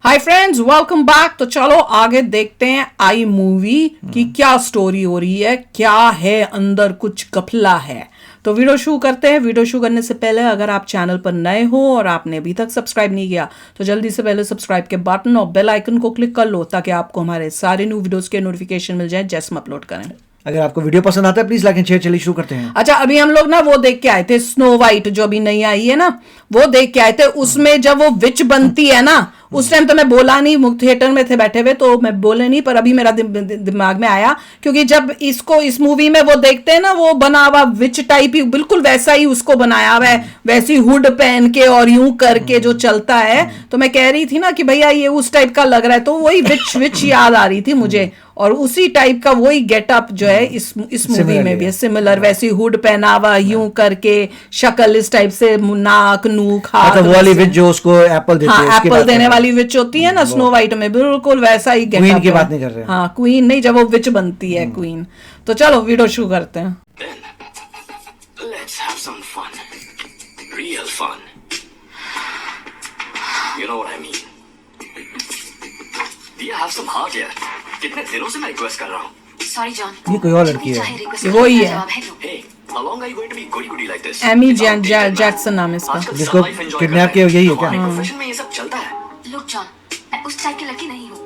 Hi friends, welcome back. तो चलो आगे देखते हैं आई मूवी की क्या स्टोरी हो रही है, क्या है अंदर, कुछ गफला है। तो वीडियो शुरू करते हैं। वीडियो शुरू करने से पहले अगर आप चैनल पर नए हो और आपने अभी तक सब्सक्राइब नहीं किया तो जल्दी से पहले सब्सक्राइब के बटन और बेल आइकन को क्लिक कर लो ताकि आपको हमारे सारे न्यू वीडियोस के नोटिफिकेशन मिल जाए जैसे हम अपलोड करें। अगर आपको वीडियो पसंद आता है प्लीज लाइक एंड शेयर। चलिए शुरू करते हैं। अच्छा, अभी हम लोग ना वो देख के आए थे, स्नो वाइट जो अभी नई आई है ना, वो देख के आए थे। उसमें जब वो विच बनती है ना, उस टाइम तो मैं बोला नहीं, थिएटर में थे बैठे हुए तो मैं बोले नहीं, पर अभी मेरा दिमाग में आया क्योंकि जब इसको इस मूवी में वो देखते हैं ना, वो बना हुआ विच टाइप ही बिल्कुल वैसा ही उसको बनाया हुआ है, वैसी हुड पहन के और यूं करके जो चलता है। तो मैं कह रही थी ना कि भैया ये उस टाइप का लग रहा है, तो वही विच विच याद आ रही थी मुझे, और उसी टाइप का वही गेटअप जो है इस मूवी में भी है सिमिलर। वैसी हुड पहना हुआ यूं करके, शक्ल इस टाइप से, नाक नूक हाथ, वो वाली विच जो उसको एप्पल देती है, हाँ एप्पल देने वाली विच होती है ना स्नो वाइट में, बिल्कुल वैसा ही गेटअप। क्वीन की बात नहीं कर रहे हैं। हाँ क्वीन नहीं, जब वो विच बनती है क्वीन। तो चलो वीडियो शुरू करते हैं। Let's have some fun. Real fun. You know what I mean. Diya, have some heart यार। कितने दिनों से मैं रिक्वेस्ट कर रहा हूँ। Sorry John. ये कोई और लड़की है। ये वही है। Hey, how long are you going to be goody like this? Amy Jackson नाम है इसका। आजकल जिसको सब life enjoy kidnap कर रहे किया हैं। यही है क्या? हमारे प्रोफेशन में ये सब चलता है। Look John, मैं उस टाइप की लड़की नहीं हूँ।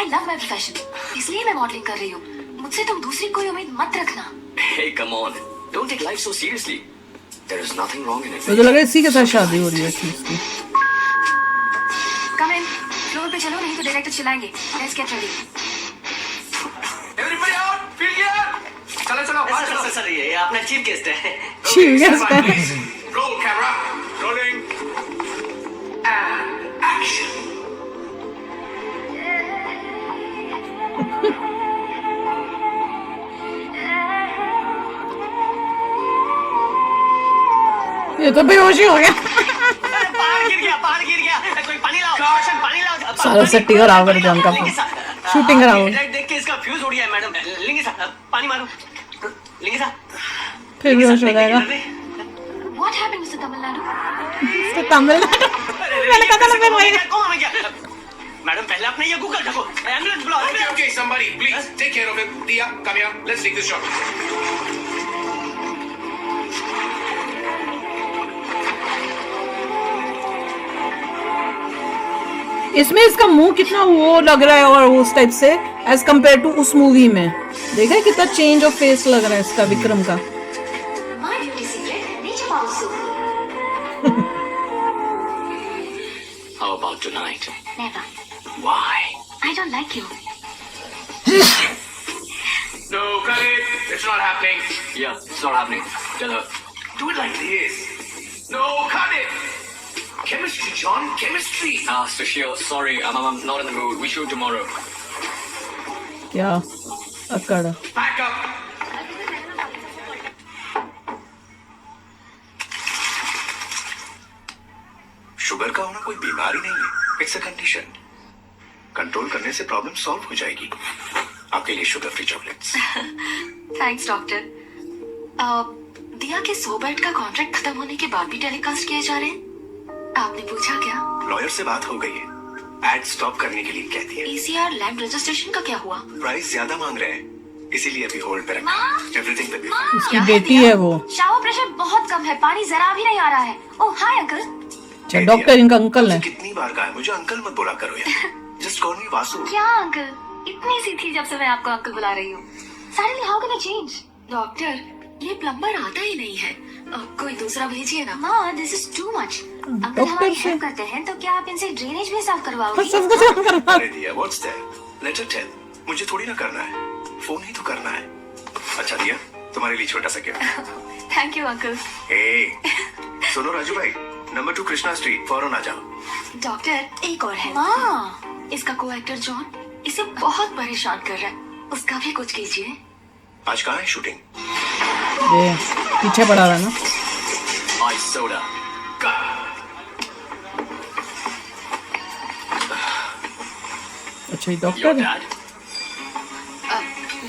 I love my profession. इसलिए मैं मॉडलिंग कर रही हूँ। मुझसे तुम दूसरी कोई उम्मीद मत रखना। Hey, come on. Don't take life so seriously. There is nothing wrong in it. मुझे लगा इसी के साथ शादी हो रही है इसकी। Come in. फ्लोर पे चलो, नहीं तो director चिल्लाएंगे। Let's get ready. Everybody out! Feel clear! चलो चलो बाहर चलो। सर ये अपना चीफ गेस्ट है। Chief guest stand by, please. Roll camera. Rolling. And action. ये तो बेहोशी हो गया। पहाड़ गिर गया। कोई पानी लाओ। पानी लाओ। सारा सेट करा हुआ है जॉन का, शूटिंग करा हुआ है। देख के इसका फ्यूज उड़ गया है मैडम। लिंगे साहब पानी मारो। लिंगे साहब फिर बेहोश हो जाएगा। What happened Mr. Tamil Nadu? तो तमिलनाडु मैंने कहा था ना फिर वही। मैडम पहले अपने ये गूगल ढको। एम्बुलेंस बुलाओ। Okay, somebody, please take care of him. Diya, come here. Let's take this shot. इसमें इसका मुंह कितना वो लग रहा है और उस टाइप से एज कम्पेयर टू उस मूवी में। देखा है कितना चेंज ऑफ फेस लग रहा है इसका विक्रम का। My beauty secret, nature power soup. How about tonight? Never. Why? I don't like you. No, cut it. It's not happening. Yeah, it's not happening. Tell her. Do it like this. No, cut it. Chemistry, John. Chemistry. Sushil, sorry, I'm not in the mood. We shoot tomorrow. क्या अकड़। Back up. Sugar का होना कोई बीमारी नहीं है, it's a condition. Control करने से प्रॉब्लम सॉल्व हो जाएगी। आपके लिए sugar free chocolates. Thanks doctor. दिया के 100 बेड का कॉन्ट्रैक्ट खत्म होने के बाद भी टेलीकास्ट किए जा रहे हैं। आपने पूछा क्या? लॉयर से बात हो गई है, एड स्टॉप करने के लिए कह दिया। ECR लैंड रजिस्ट्रेशन का क्या हुआ? प्राइस ज्यादा मांग रहे हैं, इसीलिए अभी होल्ड पे रखा। एवरीथिंग पे इसकी बेटी है वो। शावर प्रेशर बहुत कम है, पानी जरा भी नहीं आ रहा है। ओह हाय अंकल। अच्छा, डॉक्टर इनका अंकल है। कितनी बार कहा है मुझे अंकल मत बोला करो यार। जस्ट कॉल मी वासु। क्या अंकल? इतनी सी थी जब से मैं आपको अंकल बुला रही हूँ। Suddenly how can I change? Doctor, ये प्लम्बर आता ही नहीं है। कोई दूसरा भेजिए ना। माँ, this is too much. Uncle हमारी हेल्प करते हैं तो क्या आप इनसे ड्रेनेज भी साफ करवाओगे? अरे Diya, what's that? Let her tell. मुझे थोड़ी ना करना है, फोन ही तो करना है। अच्छा दिया, तुम्हारे लिए छोटा सा gift. Thank you uncle. Hey, सुनो राजू भाई, नंबर 2 कृष्णा स्ट्रीट, फौरन आ जाओ। डॉक्टर, एक और है। माँ, इसका को एक्टर जॉन इसे बहुत परेशान कर रहा है, उसका भी कुछ कीजिए। आज कहाँ है शूटिंग? ये पीछे पड़ा हुआ है ना। Ice soda. अच्छा, ये Your डॉक्टर है। dad?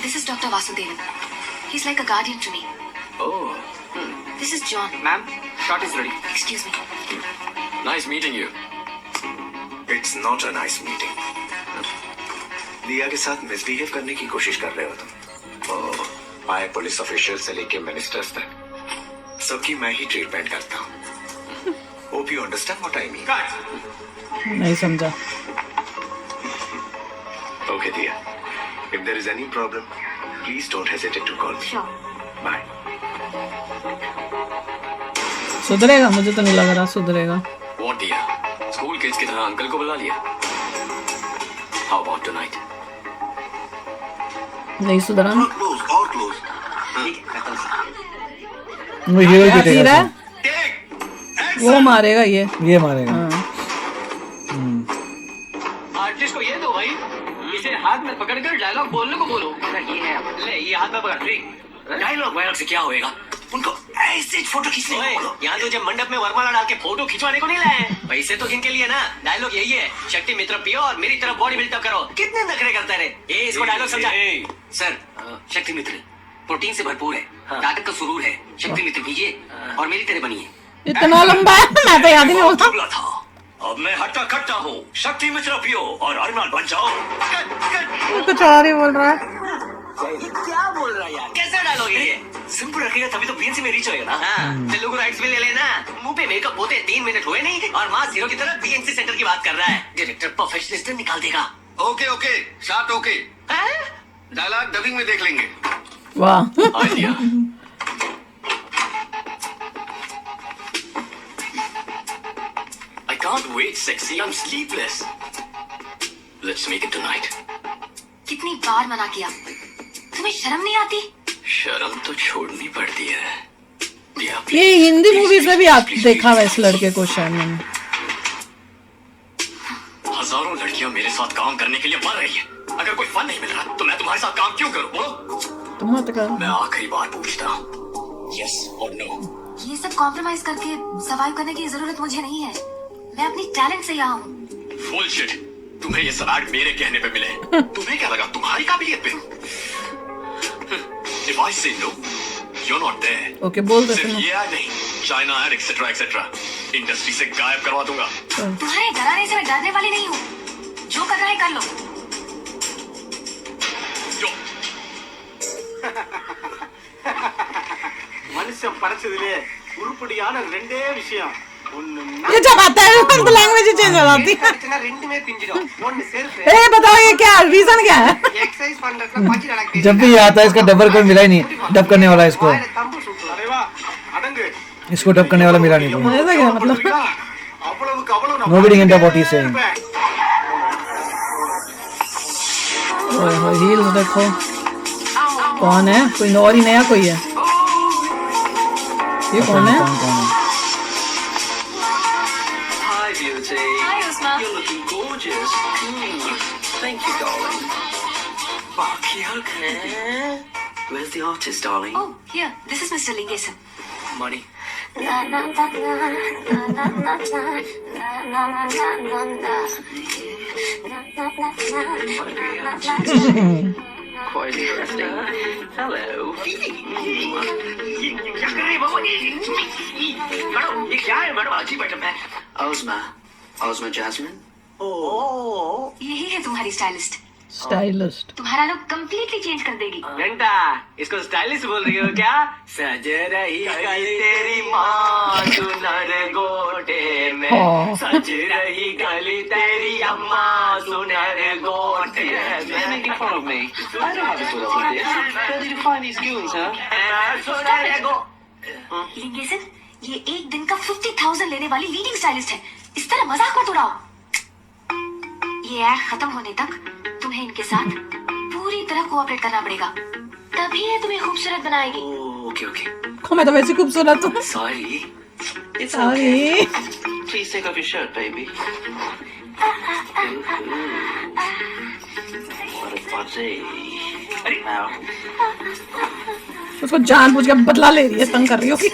This is doctor Vasudevan. He is like a guardian to me. Oh, this is John. ma'am, shot is ready. Excuse me. Nice meeting you. It's not a nice meeting. Diya के साथ misbehave करने की कोशिश कर रहे हो तुम। हाई पुलिस ऑफिशियल से लेके मिनिस्टर्स तक सबकी मैं ही ट्रीटमेंट करता हूँ। Hope you understand what I mean. नहीं समझा। Okay Diya, if there is any problem please don't hesitate to call me. Sure. Bye. सुधरेगा? मुझे तो नहीं लग रहा सुधरेगा। व्हाट डियर, स्कूल किड्स की तरह अंकल को बुला लिया। How about tonight? नहीं सुधरा ना। क्लोज और क्लोज। वो हीरो क्या जीतेगा तीर है? इसमें। वो मारेगा ये। ये मारेगा। हाँ। आर्टिस्ट को ये दो भाई, इसे हाथ में पकड़कर डायलॉग बोलने को बोलो। ये है, ले ये हाथ में पकड़। डायलॉग वायलॉग से क्या होएगा? उनको ऐसे फोटो खींचने को बोलो। यहाँ तो जब मंडप में वरमाला डाल के फोटो खिंचवाने को नहीं लाए हैं। पैसे तो इनके लिए ना। डायलॉग यही है, शक्ति मित्र पियो और मेरी तरफ बॉडी बिल्डअप करो। कितने नखरे करते रहे। ये इसको डायलॉग समझा। सर, शक्ति मित्र प्रोटीन से भरपूर है, ताकत का सुरूर है। शक्ति मित्र पीजिए और मेरी तरह बनिए। इतना लंबा है मैं तो याद ही नहीं होता। दुबला था, अब मैं हट्टा कट्टा हूँ। शक्ति मित्र पियो और अर्नल बन जाओ। कुछ और ही बोल रहा है। ये क्या बोल रहा है यार? कैसा डायलॉग है ये? सिंपल रखेगा तभी तो बीएनसी में रीच होएगा ना। तेलुगु राइट्स भी ले लेना। मुंह पे मेकअप होते 3 मिनट हुए नहीं और मास हीरो की तरह बीएनसी सेंटर की बात कर रहा है। डायरेक्टर प्रोफेशनलिस्ट निकाल देगा। Okay okay, shot okay. Dialogue dubbing में देख लेंगे। वाह। Idea. I can't wait, sexy. I'm sleepless. Let's make it tonight. कितनी बार मना किया, तुम्हें शर्म नहीं आती? शर्म तो छोड़नी पड़ती है। दिया, ये हिंदी मूवीज में भी देखा हुआ इस लड़के को शायद मैंने। हजारों लड़कियां मेरे साथ काम करने के लिए मर रही है। अगर कोई फन नहीं मिल रहा तो मैं तुम्हारे साथ काम क्यों करूं? बोलो। तुम मत कर। मैं आखिरी बार पूछता हूँ, यस और नो। ये सब कॉम्प्रोमाइज करके सर्वाइव करने की जरूरत मुझे नहीं है। मैं अपनी टैलेंट से यहाँ हूँ। बुलशिट। तुम्हें ये सब ऐड मेरे कहने पे मिले। तुम्हें क्या लगा तुम्हारी काबिलियत पे? If I say no, you're not there. Okay बोल दे सिर्फ फिर। ये ऐड नहीं, China add etcetera etcetera industry से गायब करवा दूंगा। तुम्हारे डराने से मैं डरने वाली नहीं हूँ। जो करना है कर लो। जो மனுஷன் படைச்சதுலே உருப்படியான ரெண்டே விஷயம். ஒன்னு ये जब आता है तो लैंग्वेज चेंज हो जाती है। நடிச்சனா ரெண்டுமே பிஞ்சிடும். ஒன்னு செருப்பு. ए बताओ ये क्या रीजन क्या है? எக்சர்சைஸ் பண்றதுல பஞ்சு நடக்குது. जब भी ये आता है इसका डबर कोई मिला ही नहीं। डब करने वाला इसको வாயில தம்பு சுத்து. அரே வா அடங்கு. इसको डब करने वाला मिला नहीं कोई। ऐसा क्या मतलब? அவ்வளவுக்கு அவ்வளவு நான் Nobody can tell what he's saying. ओए होए हील्स देखो। कौन है? कोई और ही नया कोई है। ये कौन है? कौन कौन है? Hi beauty. Hi, Usma. You're looking gorgeous. Thank you, darling. बाकी हक है. Where's the artist, darling? Oh, here. This is Mr. Lingesan. Money. Quite interesting. Hello. क्या कर रही है बाबा? मैडम ये क्या है मैडम? अजीब आइटम है। Ozma Jasmine. यही है तुम्हारी स्टाइलिस्ट। स्टाइलिस्ट। तुम्हारा लुक कंप्लीटली चेंज कर देगी। घंटा इसको स्टाइलिश बोल रही हो क्या? सज रही गली तेरी माँ सुनर गोटे में, हाँ। सज रही गली तेरी अम्मा सुनर गोटे में। You're making fun of me. I don't have a put up with this. Where did you find these goons, huh? सुनर गो लिंगेसन, ये एक दिन का 50,000 लेने वाली लीडिंग स्टाइलिस्ट है। इस तरह मजाक मत उड़ाओ। ये ऐड खत्म होने तक तुम्हें इनके साथ पूरी तरह कोऑपरेट करना पड़ेगा, तभी ये तुम्हें खूबसूरत बनाएगी। Okay, okay. को मैं तो वैसे खूबसूरत हूँ। Sorry. It's Sorry. okay. Please take off your shirt, baby. What a body. Now. उसको जानबूझ के बदला ले रही है, तंग कर रही होगी।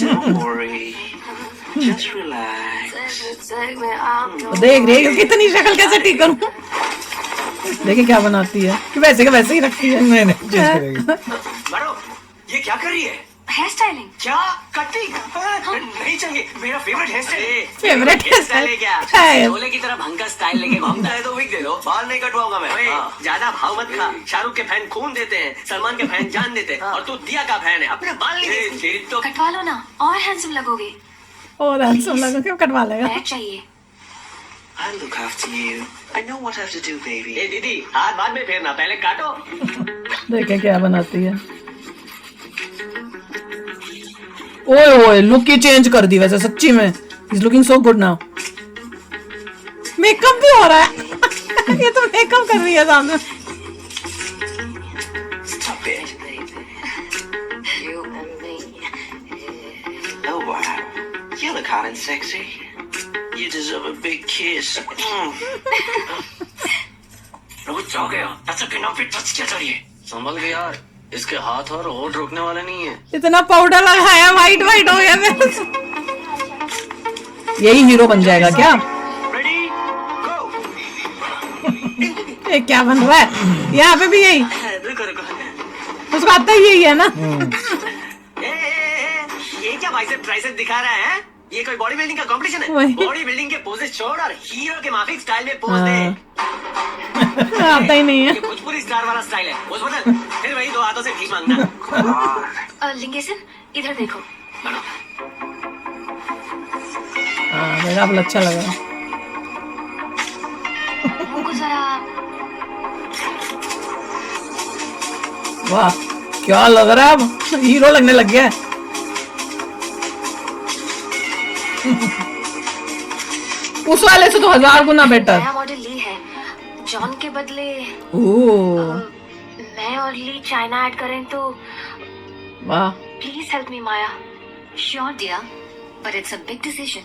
Don't worry. Just relax. तो देख रही है कितनी शक्ल कैसे ठीक करूँ। देखिए क्या बनाती है कि वैसे के वैसे ही रखती है। नहीं नहीं चेंज करेगी। मैडम ये क्या कर रही है? Hair styling. क्या कटिंग? नहीं चाहिए, मेरा favourite hair style. Favourite hair style है क्या? है। शोले की तरह भंग का स्टाइल लेके घूमता है तो विग दे दो। बाल नहीं कटवाऊंगा मैं। ओए, हाँ। ज्यादा भाव मत खा। शाहरुख के फैन खून देते हैं, सलमान के फैन जान देते हैं, और तू दिया का फैन है। अपने बाल नहीं देते। तेरी तो कटवा लो ना, और हैंडसम लगोगे। और हैंडसम लगा, क्यों कटवा लेगा? बैग चाहिए। I'll look after you. I know what I have to do, baby. ए दीदी, हाथ बाद में फेरना, पहले काटो। देखे क्या बनाती है। ओए ओए, लुक ही चेंज कर दी वैसे सच्ची में। He's looking so good now. Makeup भी हो रहा है। ये तो मेकअप कर रही है सामने। Stop it. You and me. Oh wow. You look hot and sexy. You deserve a big kiss. रोज जा गया, टच के नाम पे टच क्या चाहिए? संभल गया यार, इसके हाथ और होठ रोकने वाले नहीं है। इतना पाउडर लगाया, वाइट वाइट हो गया मेरा। यही हीरो बन जाएगा क्या? Ready? Go. ये क्या बन रहा है? यहाँ पे भी यही, रुको रुको। उसको आता ही यही है ना? ये क्या बाइसेप ट्राइसेप दिखा रहा है? ये कोई बॉडी बिल्डिंग का कंपटीशन है? वही। बॉडी बिल्डिंग के पोजेस छोड़ और हीरो के माफिक स्टाइल में पोज दे। आता ही नहीं है। ये भोजपुरी स्टार वाला स्टाइल है, पोज बदल। फिर वही दो हाथों से ठीक मांगना। लिंगेसन, इधर देखो। बढ़ो। हाँ, मेकअप अच्छा लग रहा है। मुंह को जरा। वाह, क्या लग रहा है अब? हीरो लगने लग गया है। उस वाले से तो 1000 गुना बेटर। नया मॉडल ली है, जॉन के बदले। ओह मैं और ली चाइना ऐड करें तो। वाह, please help me Maya. Sure dear, but it's a big decision.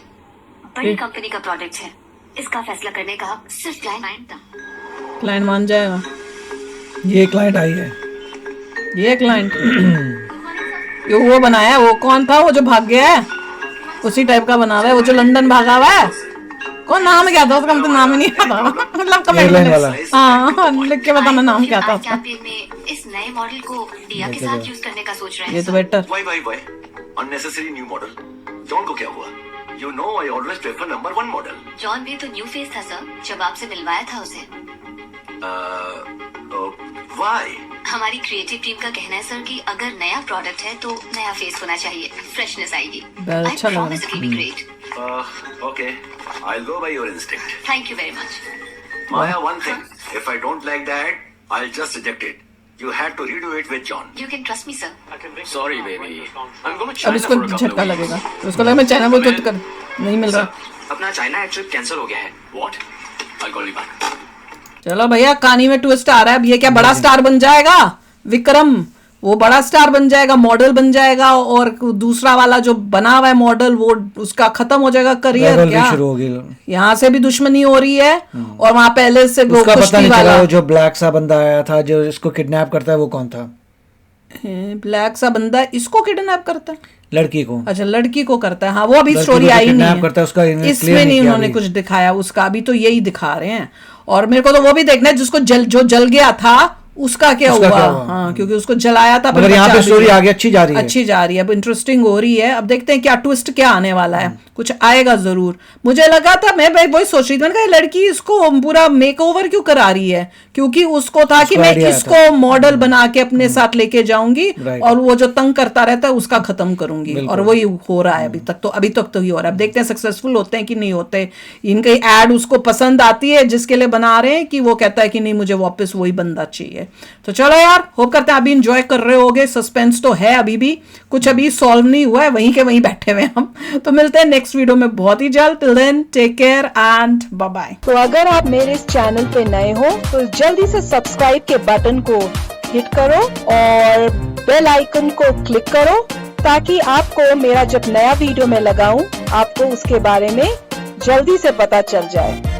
बड़ी कंपनी का प्रोडक्ट है, इसका फैसला करने का सिर्फ क्लाइंट था। क्लाइंट मान जाएगा। ये क्लाइंट आई है। ये क्लाइंट ये वो बनाया है, वो कौन था वो जो भाग गया है? उसी टाइप का बना हुआ है, वो जो लंदन भागा हुआ है। कौन नाम क्या था उसका? मुझे नाम ही नहीं पता। मतलब कमेंट एयरलाइन वाला। हाँ, लिख के बताना नाम क्या था उसका। कैंपेन में इस नए मॉडल को दिया के साथ यूज करने का सोच रहे हैं। ये तो better. Why? Unnecessary new model. John को क्या हुआ? You know I always prefer number 1 model. John भी तो न्यू फेस था सर, जब आपसे मिलवाया था उसे। Why? हमारी क्रिएटिव टीम का कहना है सर कि अगर नया प्रोडक्ट है तो नया फेस होना चाहिए, फ्रेशनेस आएगी। अच्छा लग रहा है। It will be great. Okay. I'll go by your instinct. Thank you very much. Maya, one thing. If I don't like that, I'll just reject it. You had to redo it with John. You can trust me sir. Sorry baby, I'm going to अब China इसको for a couple झटका of weeks. लगेगा, तो उसको लगा मैं China बोल तो कर नहीं मिल रहा। अपना चाइना ट्रिप कैंसिल हो गया है। What? I'll call you back. चलो भैया, कहानी में ट्विस्ट आ रहा है। अब ये क्या बड़ा स्टार बन जाएगा? विक्रम वो बड़ा स्टार बन जाएगा, मॉडल बन जाएगा, और दूसरा वाला जो बना हुआ है मॉडल वो उसका खत्म हो जाएगा करियर। Rivalry क्या शुरू हो गई। यहाँ से भी दुश्मनी हो रही है, और वहां पहले से वो उसका पता कुश्ती नहीं चला वाला वो जो ब्लैक सा बंदा आया था जो इसको किडनैप करता है वो कौन था? ब्लैक सा बंदा इसको किडनैप करता है। लड़की को। अच्छा, लड़की को करता है। हाँ, वो अभी लड़की स्टोरी को आई नहीं kidnap है, करता है, उसका इन्होंने clear इसमें नहीं नहीं किया उन्होंने अभी। कुछ दिखाया उसका, अभी तो यही दिखा रहे हैं। और मेरे को तो वो भी देखना है जिसको जो जल गया था उसका क्या उसका हुआ। क्या हुआ? हाँ, क्योंकि उसको जलाया था। मगर यहाँ पे स्टोरी आगे अच्छी जा रही है। अच्छी जा रही है, अब इंटरेस्टिंग हो रही है। अब देखते हैं क्या ट्विस्ट क्या आने वाला है। कुछ आएगा जरूर। मुझे लगा था, मैं वही सोच रही थी, मैंने कहा लड़की इसको पूरा मेकओवर क्यों करा रही है, क्योंकि उसको था कि मैं idea इसको मॉडल बना के अपने साथ लेके जाऊंगी और वो जो तंग करता रहता है उसका खत्म करूंगी, और वही हो रहा है अभी तक तो ही हो रहा है। अब देखते हैं सक्सेसफुल होते हैं कि नहीं होते। इनकी एड उसको पसंद आती है जिसके लिए बना रहे हैं, कि वो कहता है कि नहीं मुझे वापस वही बंदा चाहिए। तो चलो यार, होप करते हैं अभी इंजॉय कर रहे होगे। सस्पेंस तो है, अभी भी कुछ अभी सॉल्व नहीं हुआ है, वहीं के वहीं बैठे हुए हम। तो मिलते हैं नेक्स्ट वीडियो में बहुत ही जल्द। Till then take care and bye bye. तो अगर आप मेरे इस चैनल पे नए हो तो जल्दी से सब्सक्राइब के बटन को हिट करो और बेल आइकन को क्लिक करो, ताकि आपको मेरा जब नया वीडियो मैं लगाऊं आपको उसके बारे में जल्दी से पता चल जाए।